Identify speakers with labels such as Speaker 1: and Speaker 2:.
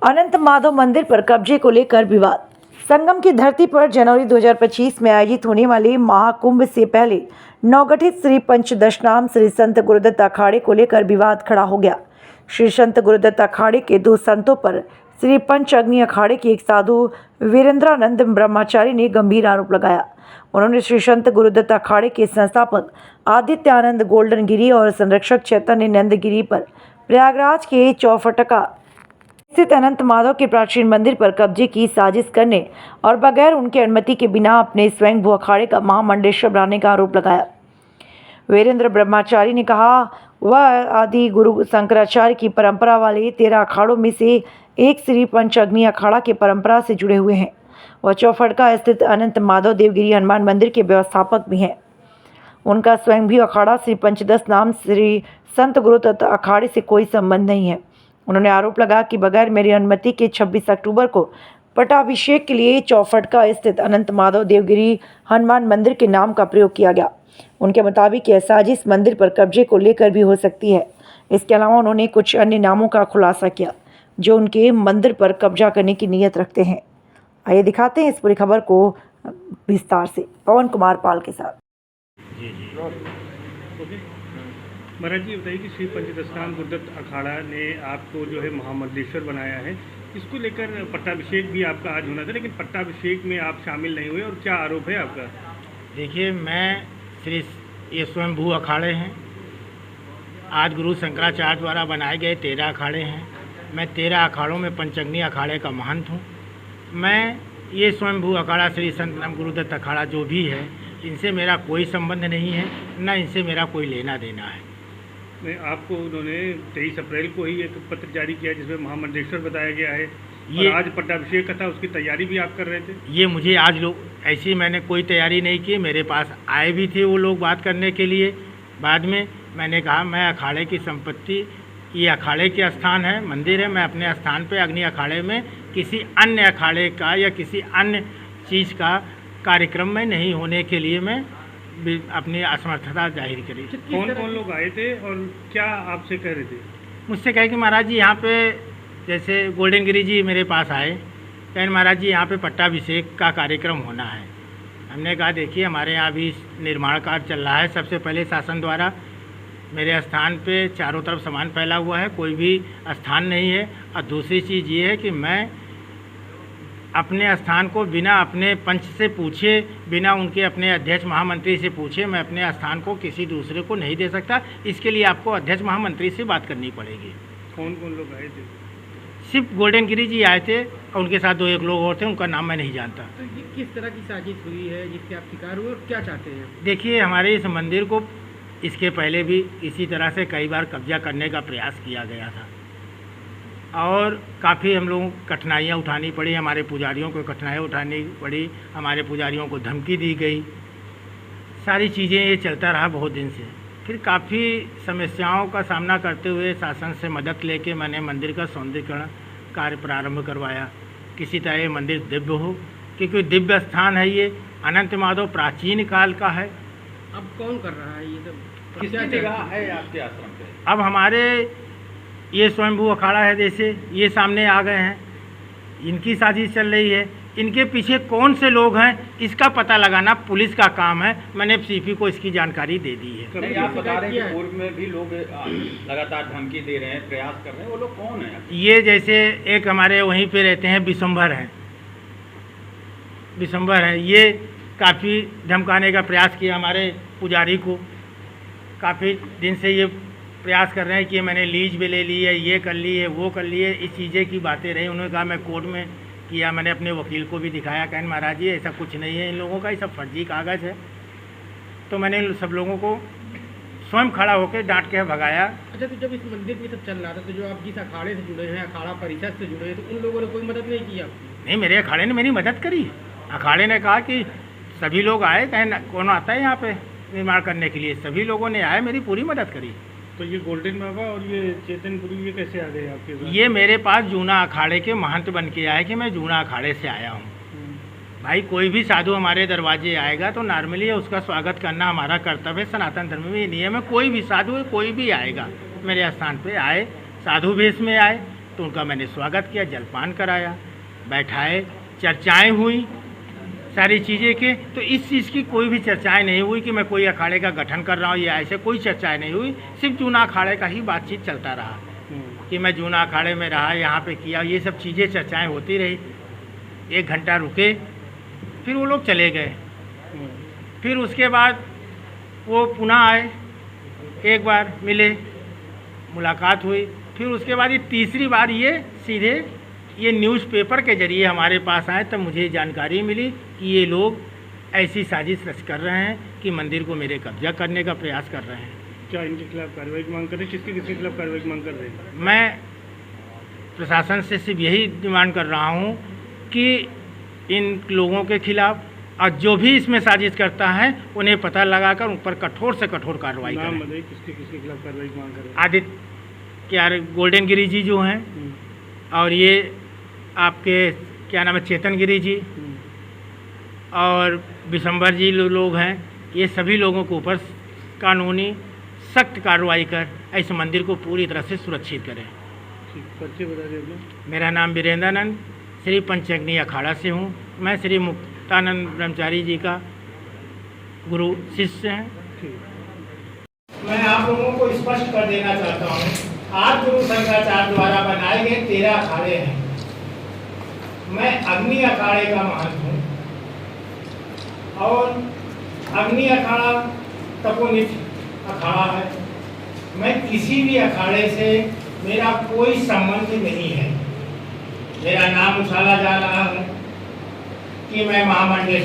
Speaker 1: अनंत माधव मंदिर पर कब्जे को लेकर विवाद। संगम की धरती पर जनवरी 2025 में आयोजित होने वाले महाकुंभ से पहले नवगठित श्री पंचदशनाम श्री संत गुरुदत्त अखाड़े को लेकर विवाद खड़ा हो गया। श्री संत गुरुदत्त अखाड़े के दो संतों पर श्री पंच अग्नि अखाड़े के एक साधु वीरेंद्रानंद ब्रह्मचारी ने गंभीर आरोप लगाया। उन्होंने श्री संत गुरुदत्त अखाड़े के संस्थापक आदित्य आनंद गोल्डन गिरी और संरक्षक चैतन्य नंद गिरी पर प्रयागराज के चौफटका स्थित अनंत माधव के प्राचीन मंदिर पर कब्जे की साजिश करने और बगैर उनकी अनुमति के बिना अपने स्वयंभू अखाड़े का महामंडलेश्वर बनाने का आरोप लगाया। वीरेंद्र ब्रह्मचारी ने कहा वह आदि गुरु शंकराचार्य की परंपरा वाले 13 अखाड़ों में से एक श्री पंच अग्नि अखाड़ा की परंपरा से जुड़े हुए हैं। वह चौफटका स्थित अनंत माधव देवगिरी हनुमान मंदिर के व्यवस्थापक भी हैं। उनका स्वयंभू अखाड़ा श्री पंचदशनाम श्री संत गुरुदत्त अखाड़े से कोई संबंध नहीं है। उन्होंने आरोप लगाया कि बगैर मेरी अनुमति के 26 अक्टूबर को पटाभिषेक के लिए चौफटका स्थित अनंत माधव देवगिरी हनुमान मंदिर के नाम का प्रयोग किया गया। उनके मुताबिक यह साजिश मंदिर पर कब्जे को लेकर भी हो सकती है। इसके अलावा उन्होंने कुछ अन्य नामों का खुलासा किया जो उनके मंदिर पर कब्जा करने की नीयत रखते हैं। आइए दिखाते हैं इस पूरी खबर को विस्तार से पवन कुमार पाल के साथ।
Speaker 2: महाराज जी बताइए कि श्री पंचदशनाम गुरुदत्त अखाड़ा ने आपको जो है महामंडलेश्वर बनाया है, इसको लेकर पट्टाभिषेक भी आपका आज होना था, लेकिन पट्टाभिषेक में आप शामिल नहीं हुए और क्या आरोप है आपका?
Speaker 3: देखिए, मैं ये स्वयंभू अखाड़े हैं। आज गुरु शंकराचार्य द्वारा बनाए गए 13 अखाड़े हैं। मैं 13 अखाड़ों में पंचअग्नि अखाड़े का महंत हूँ। मैं ये स्वयंभू अखाड़ा श्री संत गुरुदत्त अखाड़ा जो भी है, इनसे मेरा कोई संबंध नहीं है, न इनसे मेरा कोई लेना देना है।
Speaker 2: मैं आपको उन्होंने 23 अप्रैल को ही एक पत्र जारी किया जिसमें महामंडलेश्वर बताया गया है। ये आज पट्टाभिषेक का था, उसकी तैयारी भी आप कर रहे थे?
Speaker 3: ये मुझे आज लोग ऐसी मैंने कोई तैयारी नहीं की। मेरे पास आए भी थे वो लोग बात करने के लिए। बाद में मैंने कहा मैं अखाड़े की संपत्ति, ये अखाड़े के स्थान है, मंदिर है, मैं अपने स्थान पे अग्नि अखाड़े में किसी अन्य अखाड़े का या किसी अन्य चीज़ का कार्यक्रम में नहीं होने के लिए मैं अपनी असमर्थता जाहिर करी।
Speaker 2: कौन कौन लोग आए थे और क्या आपसे कह रहे थे?
Speaker 3: मुझसे कहे कि महाराज जी यहाँ पे जैसे गोल्डन गिरी जी मेरे पास आए, कहें महाराज जी यहाँ पे पट्टाभिषेक का कार्यक्रम होना है। हमने कहा देखिए हमारे यहाँ भी निर्माण कार्य चल रहा है। सबसे पहले शासन द्वारा मेरे स्थान पे चारों तरफ सामान फैला हुआ है, कोई भी स्थान नहीं है। और दूसरी चीज़ ये है कि मैं अपने स्थान को बिना अपने पंच से पूछे, बिना उनके अपने अध्यक्ष महामंत्री से पूछे मैं अपने स्थान को किसी दूसरे को नहीं दे सकता। इसके लिए आपको अध्यक्ष महामंत्री से बात करनी पड़ेगी।
Speaker 2: कौन कौन लोग आए थे?
Speaker 3: सिर्फ गोल्डन गिरी जी आए थे और उनके साथ 2-1 लोग और थे, उनका नाम मैं नहीं जानता।
Speaker 4: तो ये किस तरह की साजिश हुई है जिसके आप शिकार हुए और क्या चाहते हैं?
Speaker 3: देखिए, हमारे इस मंदिर को इसके पहले भी इसी तरह से कई बार कब्जा करने का प्रयास किया गया था और काफ़ी हम लोगों को कठिनाइयाँ उठानी पड़ी। हमारे पुजारियों को कठिनाइयाँ उठानी पड़ी, हमारे पुजारियों को धमकी दी गई, सारी चीज़ें ये चलता रहा बहुत दिन से। फिर काफ़ी समस्याओं का सामना करते हुए शासन से मदद लेके मैंने मंदिर का सौंदर्यीकरण कार्य प्रारंभ करवाया। किसी तरह ये मंदिर दिव्य हो, क्योंकि दिव्य स्थान है ये। अनंत माधव प्राचीन काल का है।
Speaker 4: अब कौन कर रहा है ये सब?
Speaker 5: किसकी निगाह है आपके आश्रम पे?
Speaker 3: अब हमारे ये स्वयंभू अखाड़ा है, जैसे ये सामने आ गए हैं, इनकी साजिश चल रही है। इनके पीछे कौन से लोग हैं इसका पता लगाना पुलिस का काम है। मैंने सीपी को इसकी जानकारी दे दी है।
Speaker 5: नहीं, आप बता रहे हैं कि पूर्व में भी लोग लगातार धमकी दे रहे हैं, प्रयास कर रहे हैं, वो लोग कौन हैं?
Speaker 3: ये जैसे एक हमारे वहीं पे रहते हैं विशंभर हैं, ये काफ़ी धमकाने का प्रयास किया हमारे पुजारी को। काफ़ी दिन से ये प्रयास कर रहे हैं कि मैंने लीज भी ले ली है, ये कर ली है, वो कर ली है, इस चीज़ें की बातें रही। उन्होंने कहा मैं कोर्ट में किया, मैंने अपने वकील को भी दिखाया, कहन महाराज जी ऐसा कुछ नहीं है इन लोगों का, ये सब फर्जी कागज़ है। तो मैंने सब लोगों को स्वयं खड़ा होकर डांट के भगाया।
Speaker 4: अच्छा, तो जब इस मंदिर में सब चल रहा था तो जो आप जिस अखाड़े से जुड़े हैं, अखाड़ा परिषद से जुड़े हैं, तो उन लोगों ने कोई मदद नहीं की आपकी?
Speaker 3: नहीं, मेरे अखाड़े ने मेरी मदद करी। अखाड़े ने कहा कि सभी लोग आए, कहें कौन आता है यहाँ पे निर्माण करने के लिए, सभी लोगों ने आए, मेरी पूरी मदद करी।
Speaker 2: तो ये गोल्डन बाबा और ये चेतनपुरी ये कैसे आ गए आपके साथ?
Speaker 3: ये मेरे पास जूना अखाड़े के महंत बन के आए कि मैं जूना अखाड़े से आया हूँ। भाई कोई भी साधु हमारे दरवाजे आएगा तो नॉर्मली उसका स्वागत करना हमारा कर्तव्य है। सनातन धर्म में ये नियम है, कोई भी साधु कोई भी आएगा मेरे स्थान पे आए, साधु वेश में आए, तो उनका मैंने स्वागत किया, जलपान कराया, बैठाए, चर्चाएं हुई सारी चीज़ें के। तो इस चीज़ की कोई भी चर्चाएं नहीं हुई कि मैं कोई अखाड़े का गठन कर रहा हूँ या ऐसे कोई चर्चाएं नहीं हुई। सिर्फ जूना अखाड़े का ही बातचीत चलता रहा कि मैं जूना अखाड़े में रहा, यहाँ पे किया, ये सब चीज़ें चर्चाएं होती रही। 1 घंटा रुके, फिर वो लोग चले गए। फिर उसके बाद वो पुनः आए, एक बार मिले, मुलाकात हुई। फिर उसके बाद ये तीसरी बार ये सीधे ये न्यूज़पेपर के ज़रिए हमारे पास आए, तब मुझे जानकारी मिली कि ये लोग ऐसी साजिश रच कर रहे हैं कि मंदिर को मेरे कब्जा करने का प्रयास कर रहे हैं।
Speaker 2: क्या इनके खिलाफ कार्रवाई की मांग कर रहे हैं? किसके खिलाफ कार्रवाई की मांग कर रहे हैं?
Speaker 3: मैं प्रशासन से सिर्फ यही डिमांड कर रहा हूँ कि इन लोगों के खिलाफ और जो भी इसमें साजिश करता है उन्हें पता लगाकर उन पर कठोर से कठोर कार्रवाई
Speaker 2: नाम
Speaker 3: करें।
Speaker 2: बताइए, किसके खिलाफ कार्रवाई की मांग कर रहे हैं?
Speaker 3: आदित्य क्या गोल्डन गिरी जी जो हैं, और ये आपके क्या नाम है चेतन गिरी जी और विशंबर जी लोग हैं, ये सभी लोगों के ऊपर कानूनी सख्त कार्रवाई कर इस मंदिर को पूरी तरह से सुरक्षित करें।
Speaker 2: ठीक, परिचय बता दिए अपना।
Speaker 3: मेरा नाम वीरेंद्रानंद श्री पंचअग्नि अखाड़ा से हूँ। मैं श्री मुक्तानंद ब्रह्मचारी जी का गुरु शिष्य हैं।
Speaker 2: ठीक।
Speaker 3: मैं आप लोगों को स्पष्ट कर देना चाहता हूँ, आज गुरु शंकराचार्य द्वारा बनाए गए 13 अखाड़े हैं। मैं अग्नि अखाड़े का महंत हूँ और अग्नि अखाड़ा तपोनित अखाड़ा है। मैं किसी भी अखाड़े से मेरा कोई संबंध नहीं है। मेरा नाम उछाला जा रहा है कि मैं महामंडलेश्वर